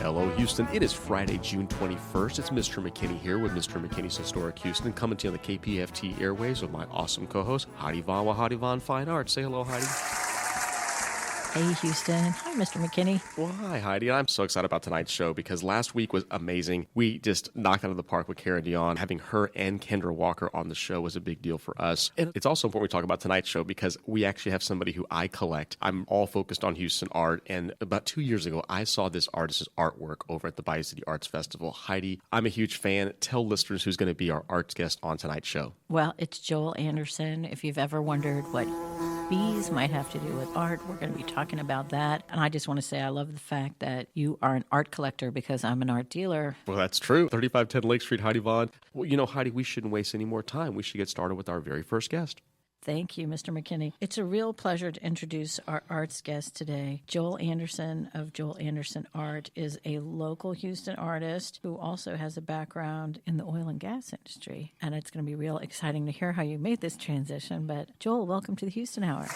Hello, Houston. It is Friday, June 21st. It's Mister McKinney here with Mister McKinney's Historic Houston, coming to you on the KPFT airways with my awesome co-host, Heidi Vaughan with Heidi Vaughan Fine Arts. Say hello, Heidi. Hey, Houston. Hi, Mr. McKinney. Well, hi, Heidi. I'm so excited about tonight's show because last week was amazing. We just knocked out of the park with Karen Dion. Having her and Kendra Walker on the show was a big deal for us. And it's also important we talk about tonight's show because we actually have somebody who I collect. I'm all focused on Houston art. And about 2 years ago, I saw this artist's artwork over at the Bayou City Arts Festival. Heidi, I'm a huge fan. Tell listeners who's going to be our arts guest on tonight's show. Well, it's Joel Anderson. If you've ever wondered what bees might have to do with art, we're going to be talking about that. And I just want to say I love the fact that you are an art collector because I'm an art dealer. Well, that's true. 3510 Lake Street, Heidi Vaughan. Well, you know, Heidi, we shouldn't waste any more time. We should get started with our very first guest. Thank you, Mr. McKinney. It's a real pleasure to introduce our arts guest today. Joel Anderson of Joel Anderson Art is a local Houston artist who also has a background in the oil and gas industry. And it's going to be real exciting to hear how you made this transition. But Joel, welcome to the Houston Hour.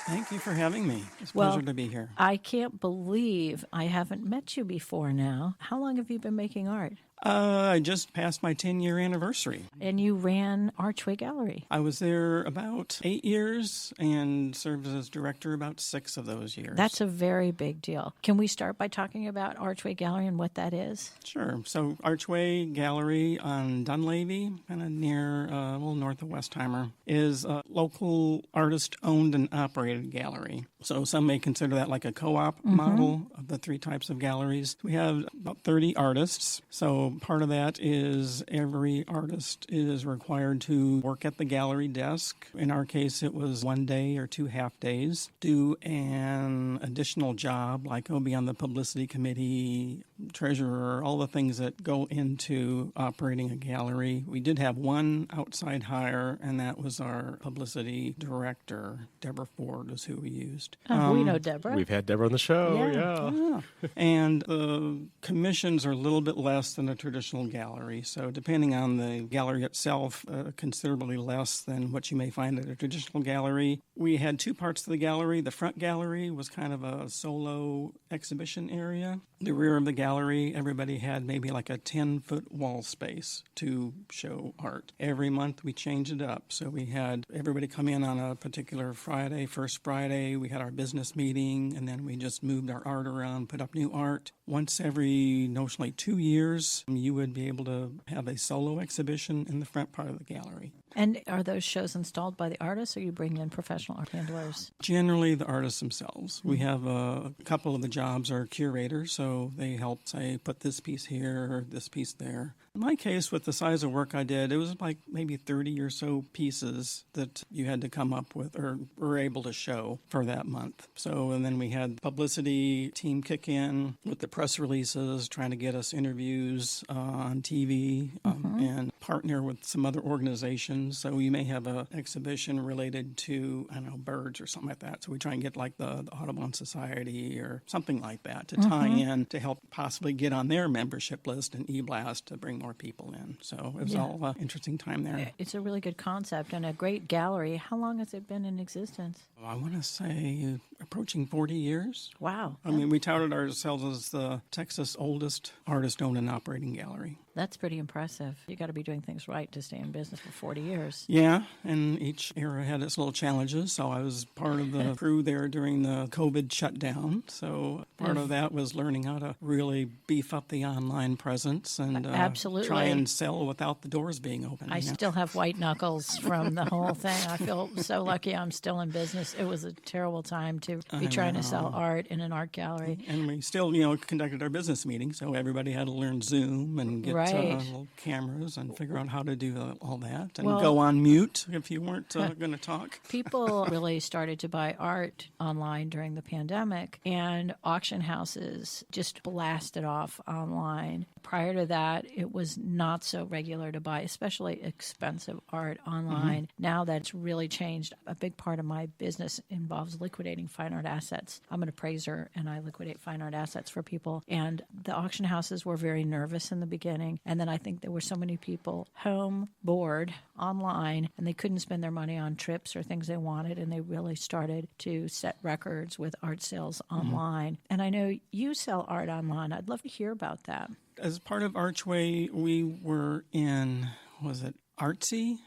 Thank you for having me. It's a pleasure to be here. I can't believe I haven't met you before now. How long have you been making art? I just passed my 10-year anniversary. And you ran Archway Gallery. I was there about 8 years and served as director about 6 of those years. That's a very big deal. Can we start by talking about Archway Gallery and what that is? Sure. So Archway Gallery on Dunleavy, kind of near, a little north of Westheimer, is a local artist-owned and operated gallery. So some may consider that like a co-op model of the 3 types of galleries. We have about 30 artists. So part of that is every artist is required to work at the gallery desk. In our case, it was 1 day or 2 half days. Do an additional job, like be on the publicity committee, treasurer, all the things that go into operating a gallery. We did have one outside hire, and that was our publicity director. Deborah Ford is who we used. We know Deborah. We've had Deborah on the show. Yeah. And the commissions are a little bit less than a traditional gallery. So depending on the gallery itself, considerably less than what you may find at a traditional gallery. We had 2 parts to the gallery. The front gallery was kind of a solo exhibition area. The rear of the gallery, everybody had maybe like a 10-foot wall space to show art. Every month we changed it up. So we had everybody come in on a particular Friday, first Friday. We had our business meeting, and then we just moved our art around, put up new art. Once every, notionally 2 years, you would be able to have a solo exhibition in the front part of the gallery. And are those shows installed by the artists, or you bring in professional art handlers? Generally, the artists themselves. We have a couple of the jobs are curators, so they help, say, put this piece here or this piece there. In my case, with the size of work I did, it was like maybe 30 or so pieces that you had to come up with or were able to show for that month. So, and then we had publicity team kick in with the press releases, trying to get us interviews on TV and partner with some other organizations. So you may have an exhibition related to, I don't know, birds or something like that. So we try and get like the Audubon Society or something like that to tie in to help possibly get on their membership list and e-blast to bring more people in. So it was all an interesting time there. It's a really good concept and a great gallery. How long has it been in existence? I want to say approaching 40 years. Wow. I mean, we touted ourselves as the Texas oldest artist-owned and operating gallery. That's pretty impressive. You got to be doing things right to stay in business for 40 years. Yeah, and each era had its little challenges. So I was part of the crew there during the COVID shutdown. So part of that was learning how to really beef up the online presence and Absolutely. Try and sell without the doors being open. I still have white knuckles from the whole thing. I feel so lucky I'm still in business. It was a terrible time to be trying to sell art in an art gallery. And we still, conducted our business meetings, so everybody had to learn Zoom and get little cameras and figure out how to do all that and go on mute if you weren't going to talk. People really started to buy art online during the pandemic, and auction houses just blasted off online. Prior to that, it was not so regular to buy, especially expensive art online. Now that's really changed. A big part of my business involves liquidating fine art assets. I'm an appraiser, and I liquidate fine art assets for people. And the auction houses were very nervous in the beginning. thing. And then I think there were so many people home, bored, online, and they couldn't spend their money on trips or things they wanted, and they really started to set records with art sales online. And I know you sell art online. I'd love to hear about that. As part of Archway, we were in, was it Artsy?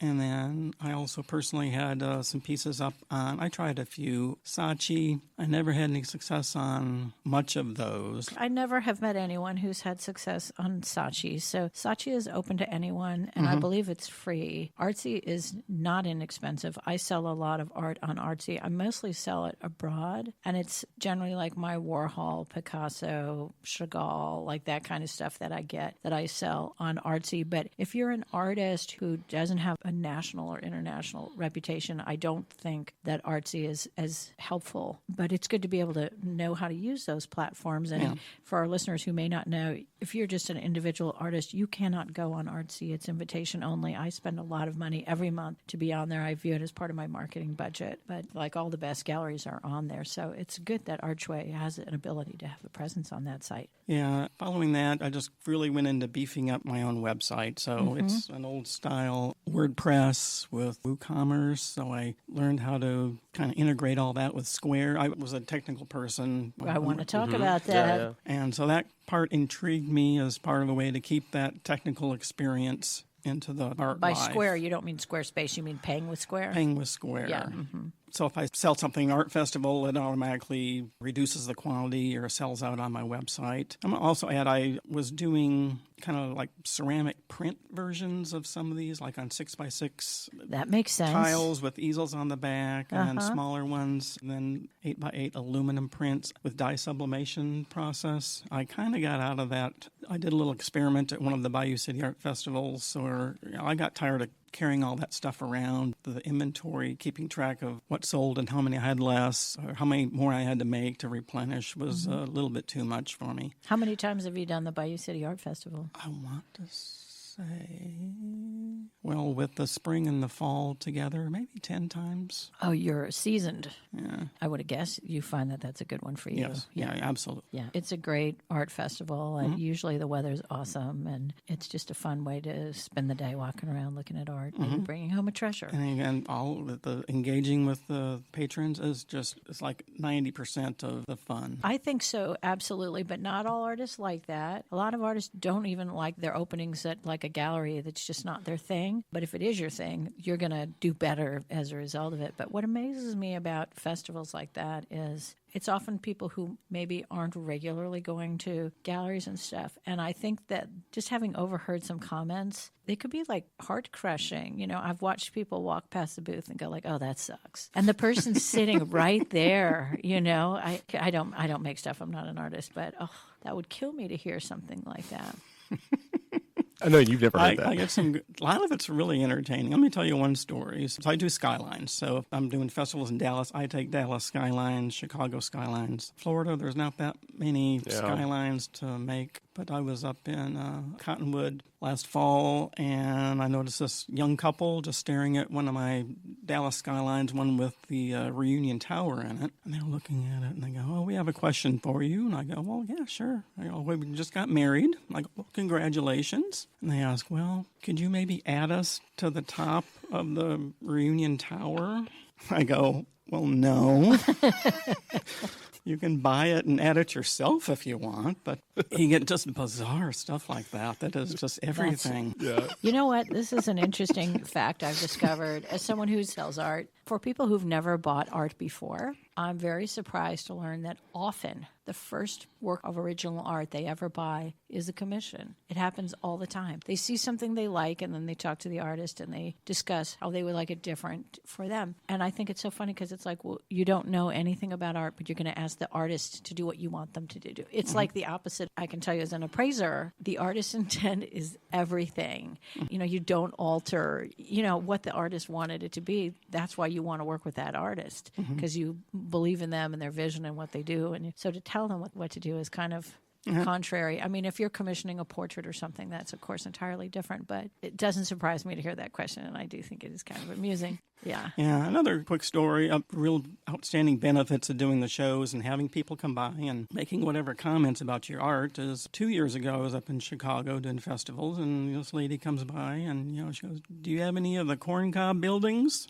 And then I also personally had some pieces up on, I tried a few. Saatchi, I never had any success on much of those. I never have met anyone who's had success on Saatchi. So Saatchi is open to anyone, and I believe it's free. Artsy is not inexpensive. I sell a lot of art on Artsy. I mostly sell it abroad, and it's generally like my Warhol, Picasso, Chagall, like that kind of stuff that I get that I sell on Artsy. But if you're an artist who doesn't have a national or international reputation, I don't think that Artsy is as helpful. But it's good to be able to know how to use those platforms. And for our listeners who may not know, if you're just an individual artist, you cannot go on Artsy. It's invitation only. I spend a lot of money every month to be on there. I view it as part of my marketing budget. But like all the best galleries are on there. So it's good that Archway has an ability to have a presence on that site. Yeah, following that, I just really went into beefing up my own website. So it's an old style WordPress with WooCommerce. So I learned how to kind of integrate all that with Square. I was a technical person. I want to talk about that. And so that part intrigued me as part of a way to keep that technical experience into the art By life. Square, you don't mean Squarespace, you mean paying with Square? Paying with Square. Yeah. So if I sell something art festival, it automatically reduces the quality or sells out on my website. I'm also I was doing kind of like ceramic print versions of some of these, like on 6x6 That makes sense. tiles with easels on the back, and then smaller ones, and then 8x8 aluminum prints with dye sublimation process. I kind of got out of that. I did a little experiment at one of the Bayou City Art Festivals where I got tired of carrying all that stuff around, the inventory, keeping track of what sold and how many I had less, or how many more I had to make to replenish was a little bit too much for me. How many times have you done the Bayou City Art Festival? I want to say, well, with the spring and the fall together, maybe 10 times. Oh, you're seasoned. Yeah. I would have guessed you find that that's a good one for you. Yes. Yeah, absolutely. Yeah, it's a great art festival, and usually the weather's awesome, and it's just a fun way to spend the day walking around looking at art and bringing home a treasure. And again, all the engaging with the patrons is it's like 90% of the fun. I think so, absolutely, but not all artists like that. A lot of artists don't even like their openings at like a gallery. That's just not their thing. But if it is your thing, you're going to do better as a result of it. But what amazes me about festivals like that is it's often people who maybe aren't regularly going to galleries and stuff. And I think that just having overheard some comments, they could be like heart crushing. You know, I've watched people walk past the booth and go like, "Oh, that sucks," and the person's sitting right there. You know, I don't make stuff. I'm not an artist, but that would kill me to hear something like that. I know you've never heard that. I get a lot of it's really entertaining. Let me tell you one story. So I do skylines. So if I'm doing festivals in Dallas, I take Dallas skylines, Chicago skylines. Florida, there's not that many skylines to make. But I was up in Cottonwood last fall, and I noticed this young couple just staring at one of my Dallas skylines, one with the Reunion Tower in it. And they're looking at it, and they go, "Oh, we have a question for you." And I go, "Well, yeah, sure." I go, "We just got married." I go, "Well, congratulations." And they ask, "Well, could you maybe add us to the top of the Reunion Tower?" I go, "Well, no." You can buy it and add it yourself if you want, but you get just bizarre stuff like that. That is just everything. You know what? This is an interesting fact I've discovered as someone who sells art. For people who've never bought art before, I'm very surprised to learn that often the first work of original art they ever buy is a commission. It happens all the time. They see something they like, and then they talk to the artist, and they discuss how they would like it different for them. And I think it's so funny because it's like, well, you don't know anything about art, but you're going to ask the artist to do what you want them to do. It's like the opposite. I can tell you as an appraiser, the artist's intent is everything. You know, you don't alter, what the artist wanted it to be. That's why you want to work with that artist, because you believe in them and their vision and what they do. And so to tell them what to do is kind of contrary. I mean, if you're commissioning a portrait or something, that's, of course, entirely different. But it doesn't surprise me to hear that question, and I do think it is kind of amusing. Yeah. Yeah, another quick story of real outstanding benefits of doing the shows and having people come by and making whatever comments about your art is 2 years ago I was up in Chicago doing festivals, and this lady comes by and, she goes, "Do you have any of the corncob buildings?"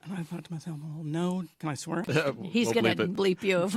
And I thought to myself, well, no, can I swear? He's going to bleep you.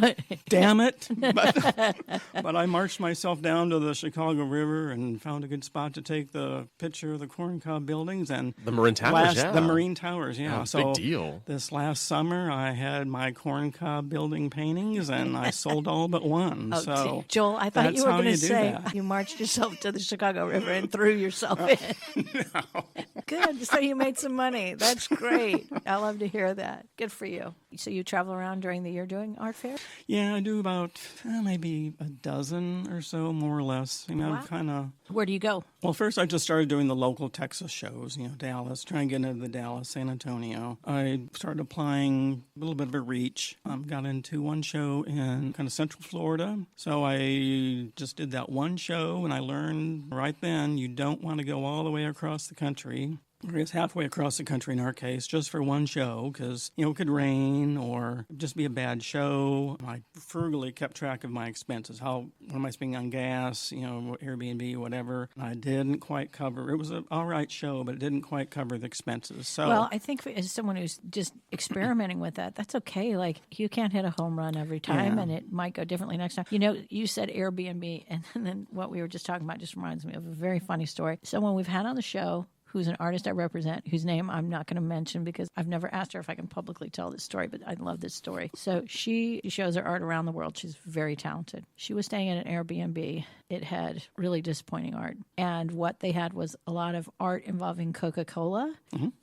Damn it. But I marched myself down to the Chicago River and found a good spot to take the picture of the corncob buildings. And the Marine Towers, The Marine Towers, yeah. Oh, so big deal. This last summer, I had my corncob building paintings, and I sold all but one. Oh, so Joel, I thought you were going to say that. you marched yourself to the Chicago River and threw yourself in. No. Good. So you made some money. That's great. I love to hear that. Good for you. So you travel around during the year doing art fairs? Yeah, I do about maybe a dozen or so, more or less. Wow. I'm kind of... Where do you go? Well, first I just started doing the local Texas shows, Dallas, trying to get into the Dallas, San Antonio. I started applying a little bit of a reach. Got into one show in kind of Central Florida. So I just did that one show, and I learned right then you don't want to go all the way across the country. I guess halfway across the country in our case, just for one show, because, it could rain or just be a bad show. I frugally kept track of my expenses. What am I spending on gas, Airbnb, whatever. I didn't quite cover. It was an all right show, but it didn't quite cover the expenses. So, well, I think as someone who's just experimenting with that, that's okay. Like, you can't hit a home run every time, and it might go differently next time. You said Airbnb, and then what we were just talking about just reminds me of a very funny story. Someone we've had on the show who's an artist I represent, whose name I'm not going to mention because I've never asked her if I can publicly tell this story, but I love this story. So she shows her art around the world. She's very talented. She was staying in an Airbnb. It had really disappointing art. And what they had was a lot of art involving Coca-Cola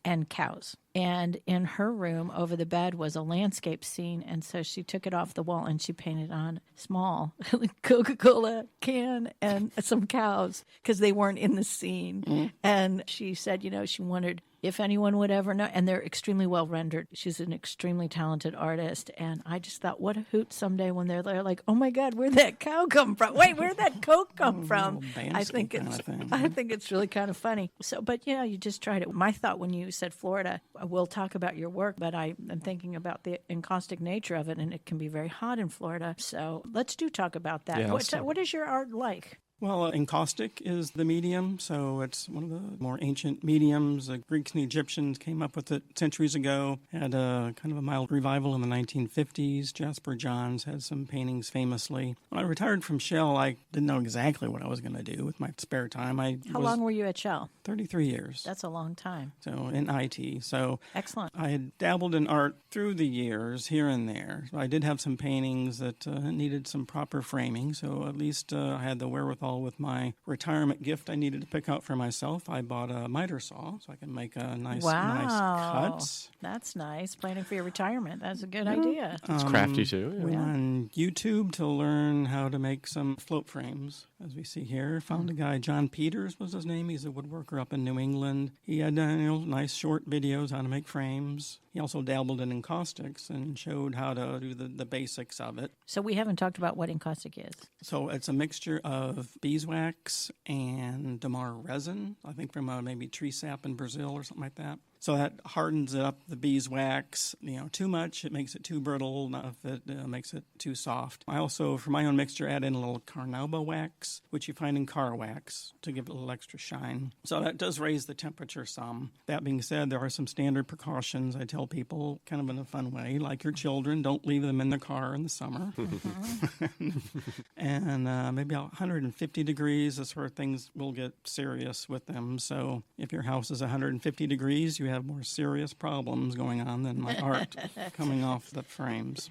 and cows. And in her room over the bed was a landscape scene. And so she took it off the wall and she painted on small Coca-Cola can and some cows because they weren't in the scene. And she said, she wondered if anyone would ever know. And they're extremely well rendered. She's an extremely talented artist. And I just thought, what a hoot someday when they're like, oh my God, where'd that cow come from? Wait, where'd that Coke come from? I think it's really kind of funny. So, but you just tried it. My thought when you said Florida, we'll talk about your work, but I'm thinking about the encaustic nature of it, and it can be very hot in Florida. So let's talk about that. Yeah, what is your art like? Well, encaustic is the medium, so it's one of the more ancient mediums. The Greeks and Egyptians came up with it centuries ago, had a kind of a mild revival in the 1950s. Jasper Johns had some paintings famously. When I retired from Shell, I didn't know exactly what I was going to do with my spare time. How long were you at Shell? 33 years. That's a long time. So in IT. So excellent. I had dabbled in art through the years, here and there. So I did have some paintings that needed some proper framing, so at least I had the wherewithal with my retirement gift I needed to pick out for myself. I bought a miter saw so I can make nice cuts. That's nice. Planning for your retirement. That's a good idea. It's crafty too. Went on YouTube to learn how to make some float frames, as we see here. Found a guy, John Peters was his name. He's a woodworker up in New England. He had nice short videos how to make frames. He also dabbled in encaustics and showed how to do the basics of it. So we haven't talked about what encaustic is. So it's a mixture of beeswax and damar resin, I think from maybe tree sap in Brazil or something like that. So that hardens it up, the beeswax. Too much, it makes it too brittle. Not if it makes it too soft. I also, for my own mixture, add in a little carnauba wax, which you find in car wax, to give it a little extra shine. So that does raise the temperature some. That being said, there are some standard precautions I tell people, kind of in a fun way, like your children, don't leave them in the car in the summer. And maybe 150 degrees, this sort of things will get serious with them. So if your house is 150 degrees, you have more serious problems going on than my art coming off the frames.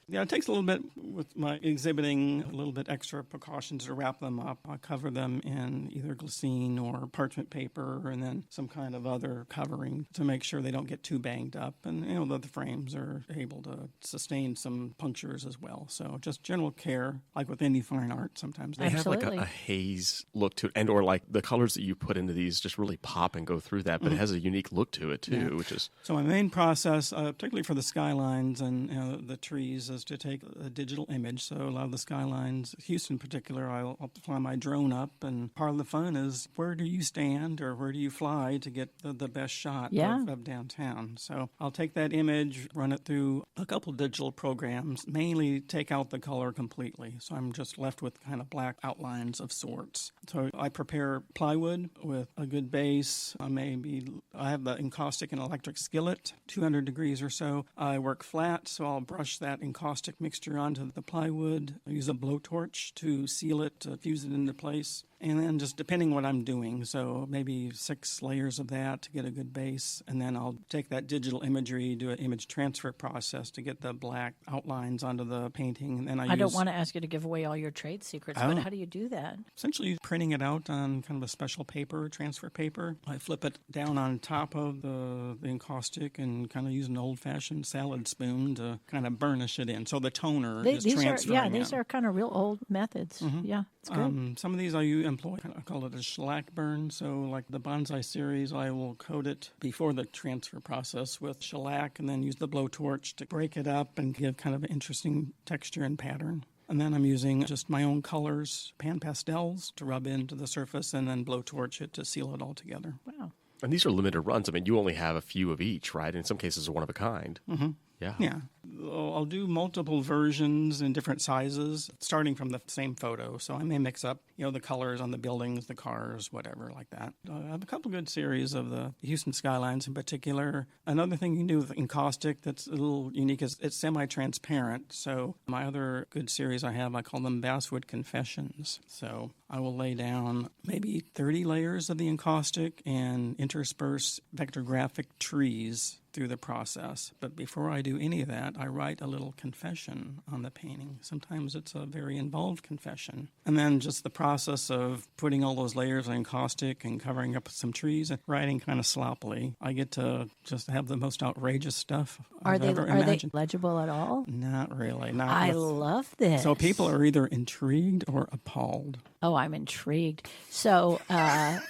Yeah, it takes a little bit with my exhibiting, a little bit extra precautions to wrap them up. I cover them in either glycine or parchment paper and then some kind of other covering to make sure they don't get too banged up and that the frames are able to sustain some punctures as well. So just general care, like with any fine art, sometimes they have like a haze look to it, and or like the colors that you put into these just really pop and go through that, but it has a unique look to to it too, which is... So my main process, particularly for the skylines and the trees, is to take a digital image. So a lot of the skylines, Houston in particular, I'll fly my drone up, and part of the fun is where do you stand or where do you fly to get the best shot of downtown. So I'll take that image, run it through a couple digital programs, mainly take out the color completely. So I'm just left with kind of black outlines of sorts. So I prepare plywood with a good base. I have the encaustic and electric skillet, 200 degrees or so. I work flat, so I'll brush that encaustic mixture onto the plywood. I use a blowtorch to seal it, to fuse it into place. And then just depending what I'm doing, so maybe 6 layers of that to get a good base. And then I'll take that digital imagery, do an image transfer process to get the black outlines onto the painting. And then I don't want to ask you to give away all your trade secrets, but how do you do that? Essentially printing it out on kind of a special paper, transfer paper. I flip it down on top of the encaustic and kind of use an old-fashioned salad spoon to kind of burnish it in. So the toner is transferring. These are kind of real old methods. Mm-hmm. Yeah, it's good. Some of these I employ, I call it a shellac burn. So like the bonsai series, I will coat it before the transfer process with shellac and then use the blowtorch to break it up and give kind of an interesting texture and pattern. And then I'm using just my own colors, pan pastels, to rub into the surface and then blowtorch it to seal it all together. Wow. And these are limited runs. I mean, you only have a few of each, right? In some cases, one of a kind. Mm-hmm. Yeah. I'll do multiple versions in different sizes, starting from the same photo. So I may mix up, the colors on the buildings, the cars, whatever like that. I have a couple good series of the Houston skylines in particular. Another thing you can do with encaustic that's a little unique is it's semi-transparent. So my other good series I call them Basswood Confessions. So I will lay down maybe 30 layers of the encaustic and intersperse vectographic trees through the process. But before I do any of that, I write a little confession on the painting. Sometimes it's a very involved confession. And then just the process of putting all those layers of encaustic and covering up some trees and writing kind of sloppily. I get to just have the most outrageous stuff I've ever imagined. Are they legible at all? Not really. I love this. So people are either intrigued or appalled. Oh, I'm intrigued. So I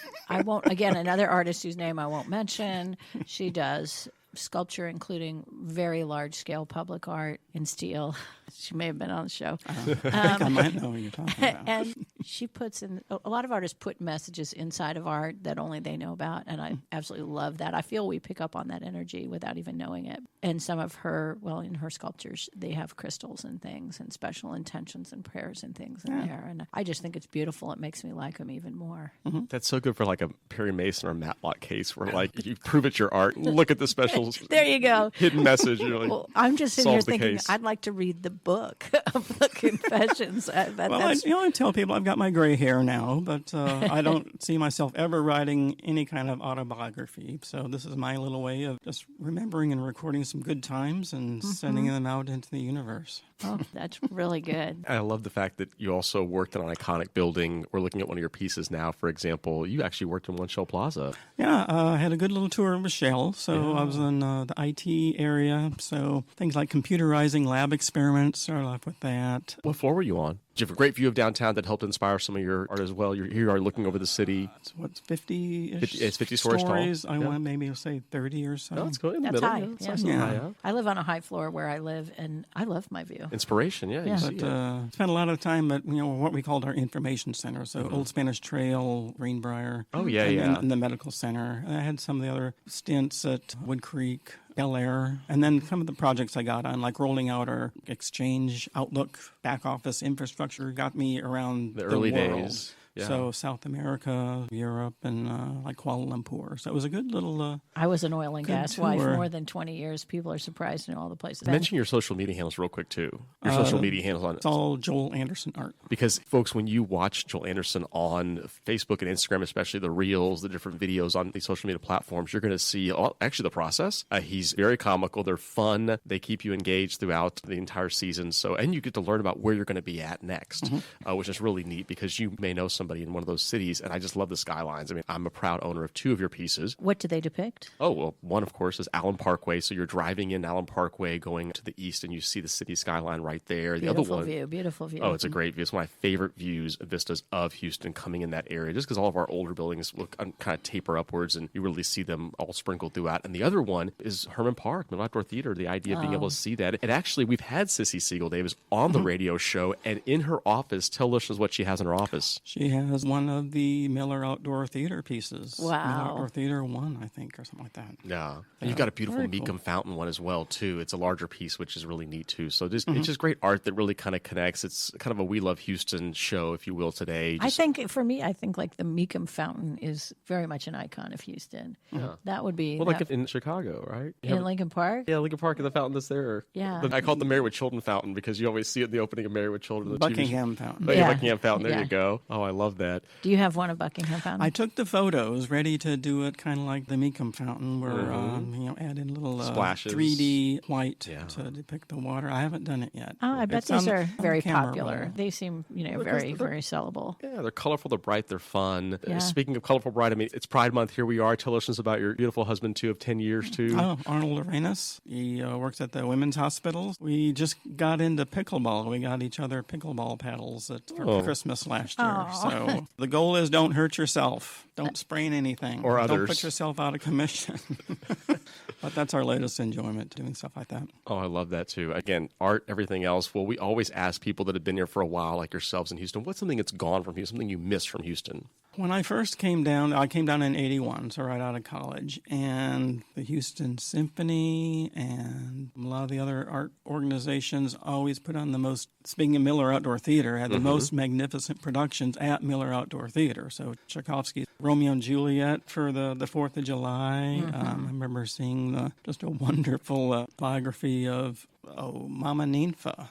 won't, again, another artist whose name I won't mention, she does sculpture, including very large-scale public art in steel. She may have been on the show. I think I might know what you're talking about. And she puts in, a lot of artists put messages inside of art that only they know about, and I absolutely love that. I feel we pick up on that energy without even knowing it. And some of her, in her sculptures, they have crystals and things and special intentions and prayers and things in there. And I just think it's beautiful. It makes me like them even more. Mm-hmm. That's so good for like a Perry Mason or Matlock case where like you prove it's your art, look at the special there you go. hidden message. Well, I'm just sitting here thinking, I'd like to read the book of the confessions. I tell people I've got my gray hair now, but I don't see myself ever writing any kind of autobiography. So this is my little way of just remembering and recording some good times and sending them out into the universe. Oh, that's really good. I love the fact that you also worked in an iconic building. We're looking at one of your pieces now, for example. You actually worked in One Shell Plaza. Yeah, I had a good little tour with Shell. So I was in the IT area. So things like computerizing lab experiments, started off with that. What floor were you on? You have a great view of downtown that helped inspire some of your art as well. Here you are looking over the city. It's 50-ish It's 50 stories tall. I want maybe say 30 or so. Oh, that's good. That's high. Yeah. I live on a high floor where I live, and I love my view. Inspiration, yeah. Spent a lot of time at what we called our information center. So Old Spanish Trail, Greenbrier. Oh, yeah, and the medical center. And I had some of the other stints at Wood Creek, Bel Air, and then some of the projects I got on, like rolling out our Exchange Outlook back office infrastructure, got me around the early world. days. Yeah. So South America, Europe, and like Kuala Lumpur. So it was a good little... I was an oil and gas tour. wife more than 20 years. People are surprised to know all the places. Mention your social media handles real quick, too. Your social media handles on it. It's all Joel Anderson art. Because, folks, when you watch Joel Anderson on Facebook and Instagram, especially the reels, the different videos on these social media platforms, you're going to see actually the process. He's very comical. They're fun. They keep you engaged throughout the entire season. And you get to learn about where you're going to be at next, which is really neat because you may know somebody somebody in one of those cities, and I just love the skylines. I mean, I'm a proud owner of 2 of your pieces. What do they depict? Oh, well, one, of course, is Allen Parkway. So you're driving in Allen Parkway going to the east, and you see the city skyline right there. The other one, Beautiful view. oh, it's a great view. It's one of my favorite vistas of Houston coming in that area, just because all of our older buildings look kind of taper upwards, and you really see them all sprinkled throughout. And the other one is Herman Park, Middle Outdoor Theater, the idea of being able to see that. And actually, we've had Sissy Siegel Davis on the radio show, and in her office, tell listeners what she has in her office. She has one of the Miller Outdoor Theater pieces. Wow. Miller Outdoor Theater 1, I think, or something like that. Yeah. And you've got a beautiful very Meekum cool. fountain one as well, too. It's a larger piece, which is really neat, too. So it's just great art that really kind of connects. It's kind of a We Love Houston show, if you will, today. I think, for me, like the Meekum Fountain is very much an icon of Houston. Yeah. That would be... Well, like in Chicago, right? in Lincoln Park? Yeah, Lincoln Park and the fountain that's there. Yeah. I call it the Married with Children fountain because you always see it in the opening of Married with Children. the TV show. Buckingham Fountain. Oh, yeah, Yeah. Buckingham Fountain. There Yeah. you go. Oh, I love that. Do you have one of Buckingham Fountain? I took the photos, ready to do it kind of like the Meekum Fountain, where add in little Splashes. 3D white Yeah. to depict the water. I haven't done it yet. Oh, I bet It's these on- are on very camera popular. roll. They seem, very, very sellable. Yeah, they're colorful, they're bright, they're fun. Yeah. Speaking of colorful, bright, I mean, it's Pride Month. Here we are. Tell us about your beautiful husband, too, of 10 years, too. Oh, Arnold Arenas. He works at the women's hospitals. We just got into pickleball. We got each other pickleball paddles for Christmas last year. Oh. So the goal is don't hurt yourself. Don't sprain anything. Or Don't others. put yourself out of commission. But that's our latest enjoyment, doing stuff like that. Oh, I love that too. Again, art, everything else. Well, we always ask people that have been here for a while, like yourselves in Houston, what's something that's gone from Houston, something you miss from Houston? When I first came down, I came down in 81, so right out of college, and the Houston Symphony and a lot of the other art organizations always put on the most, speaking of Miller Outdoor Theater, had the most magnificent productions at Miller Outdoor Theater. So Tchaikovsky's Romeo and Juliet for the 4th of July. I remember seeing just a wonderful biography of Mama Ninfa.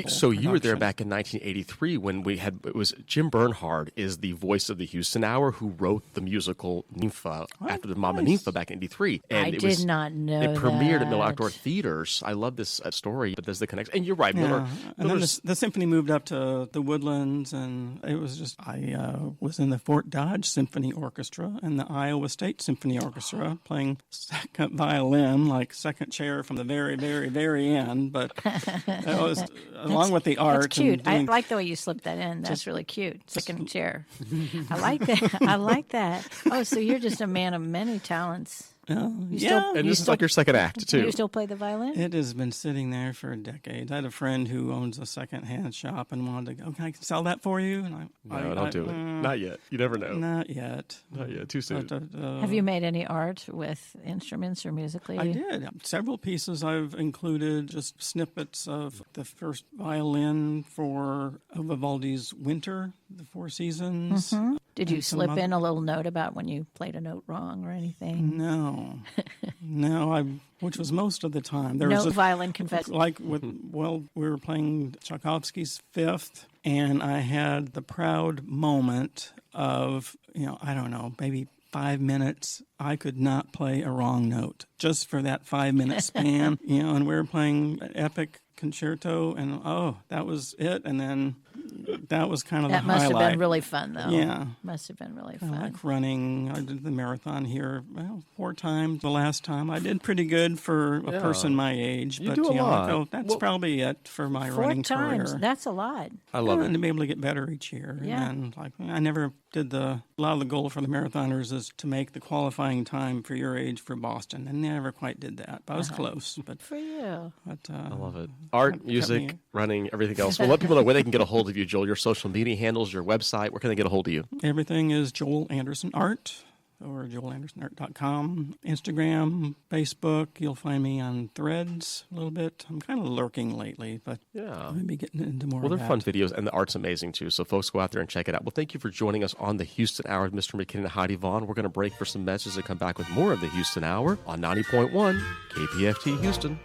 So you were there back in 1983 when it was Jim Bernhard is the voice of the Houston Hour who wrote the musical Ninfa after the Mama nice. Ninfa back in 83. And I did not know It premiered at Miller that. Outdoor Theaters. I love this story, but there's the connection. And you're right, Yeah. Miller. And then the symphony moved up to the Woodlands, and it was just, I was in the Fort Dodge Symphony Orchestra and the Iowa State Symphony Orchestra playing second violin, like second chair from the very, very, very end. But it was, along with the art. That's cute. and doing- I like the way you slipped that in. That's really cute. Second chair. I like that. I like that. Oh, so you're just a man of many talents. You yeah. still- And this is like your second act, Do too. you still play the violin? It has been sitting there for decades. I had a friend who owns a second-hand shop and wanted to go, can I sell that for you? And No, don't do it. Not yet. You never know. Not yet. Not yet. Too soon. But, Have you made any art with instruments or musically? I did. Several pieces I've included, just snippets of the first violin for Vivaldi's Winter, the Four Seasons. Did you and some slip other- in a little note about when you played a note wrong or anything? No. Which was most of the time. There No was violin confession. like we were playing Tchaikovsky's Fifth, and I had the proud moment of, I don't know, maybe 5 minutes, I could not play a wrong note just for that 5-minute span, and we were playing an epic concerto, and that was it. And then that was kind of That the must highlight. have been really fun, though. Yeah. Must have been really I fun. like running. I did the marathon here 4 times. The last time I did pretty good for a person my age. You But do a lot. I go, that's probably it for my 4 running times. career. That's a lot. I love And it. to be able to get better each year. Yeah. And I never did a lot of the goal for the marathoners is to make the qualifying time for your age for Boston. And never quite did that. But I was close. But For you. I love it. Art, kept music, me- running, everything else. Well, let people know where they can get a hold of you, Joel, your social media handles, your website. Where can they get a hold of you? everything is Joel Anderson Art or joelandersonart.com. Instagram, Facebook. You'll find me on Threads a little bit. I'm kind of lurking lately, but Yeah. maybe getting into more Well, of they're that. fun videos, and the art's amazing, too. So folks, go out there and check it out. Well, thank you for joining us on the Houston Hour with Mr. McKinney and Heidi Vaughan. We're going to break for some messages and come back with more of the Houston Hour on 90.1 KPFT Houston.